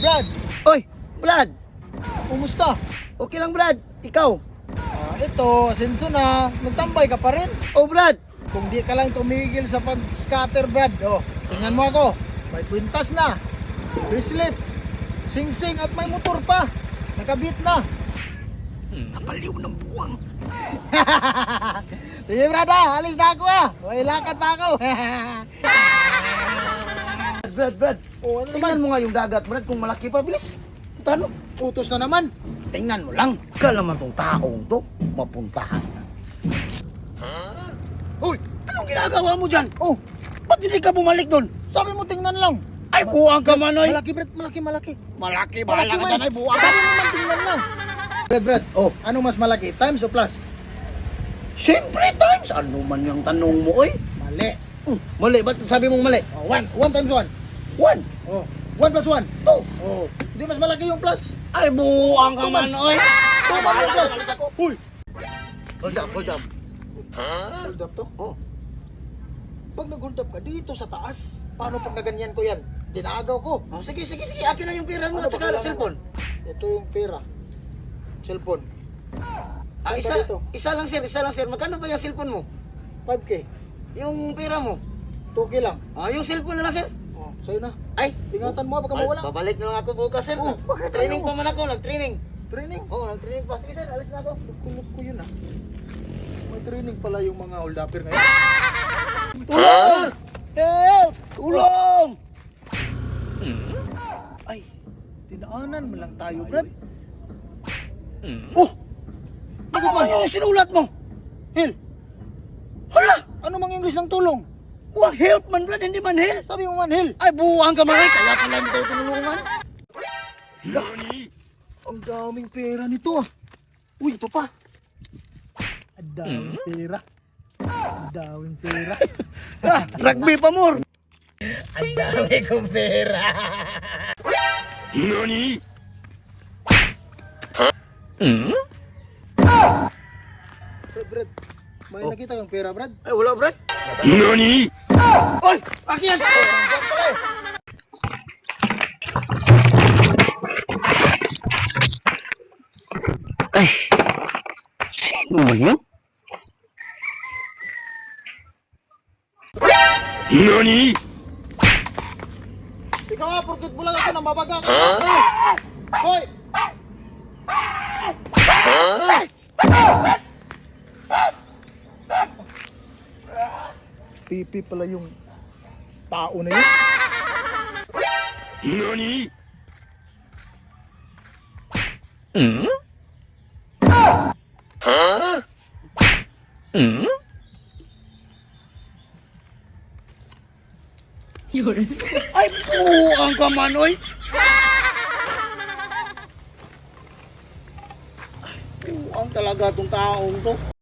Brad, Oy, Brad. kumusta? Okay lang, Brad. Ikaw? Ito, asenso na. Nagtambay ka pa rin. Oh, Brad. Kung di ka lang tumigil sa pag-scatter, Brad. Tingnan mo ako. May kwintas na. Bracelet. Sing-sing at may motor pa. Nakabit na. Napaliw ng buwang. Sige, Brad, alis na ako May lakad pa ako. Brad. Ano naman? Tingnan mo nga yung dagat, Brad, kung malaki pa. Bilis. Tano? Utos na naman. Tingnan mo lang. Kala man tong taong to, mapuntahan na. Uy, anong ginagawa mo dyan? Oh, Ba't hindi ka bumalik doon? sabi mo tingnan lang. Ay, buwang ka man, oy. Malaki, Brad. Malaki. Malaki, Malaki bahala ka man. dyan, ay buwang. Sabi mo man tingnan lang. Brad. Ano mas malaki? Times o plus? Siyempre, times. Ano man yung tanong mo, oy? Mali. Mali, ba't sabi mong mali? 1 times 1. 1, 1 plus 1. 2. Hindi mas malaki yung plus. Ay, buwang ka man, oy. Tama yung plus. Uy. Hold up. Hold up to? Oh. Pag nag-hold up ka dito sa taas, paano pag naganyan ko yan? Dinagaw ko. Oh, sige. Akin na yung pera mo Ano at ba saka kailangan cellphone. mo? Ito yung pera. Cellphone. Ah, Isa dito. isa lang, sir. Magkano ba yung cellphone mo? 5K. Yung pera mo? 2K lang. Ah, yung cellphone na lang, sir. Sa'yo na. Ay, Ingatan mo baka mawala. babalik na lang ako bukas, sir. Oh, bakit Training ayaw mo? pa man ako, nag-training. Training. Oo, nag-training pa. Sige, sir, alis na ako. Kulot ko yun May training pala yung mga hold upper ngayon. Tulong! Help! Tulong! Ay, dinaanan mo lang tayo, Brad. Oh! Ano ba yung sinulat mo? Help! Hala! Ano mang English ng tulong? Wag help man, Brad, hindi man help. Sabi mo man, help! Ay, buwang ka man, ay. Kaya pala hindi tayo tinulungan. Ang daming pera nito Uy, ito pa. Ang daming pera. Ang daming pera. Rugby pa, more. Ang dami kong pera. Brad, may nakita yung pera, Brad? Ay, wala, Brad. Nani? Oy! Akin yan! Ay! Sino man yun? Nani? Ikaw nga, porkit mo lang ako na mabaga ka. Hoy! Pipi pala yung tao na yun. NANI?! Ay, buwang ka man, oy! Buwang talaga tong taong to.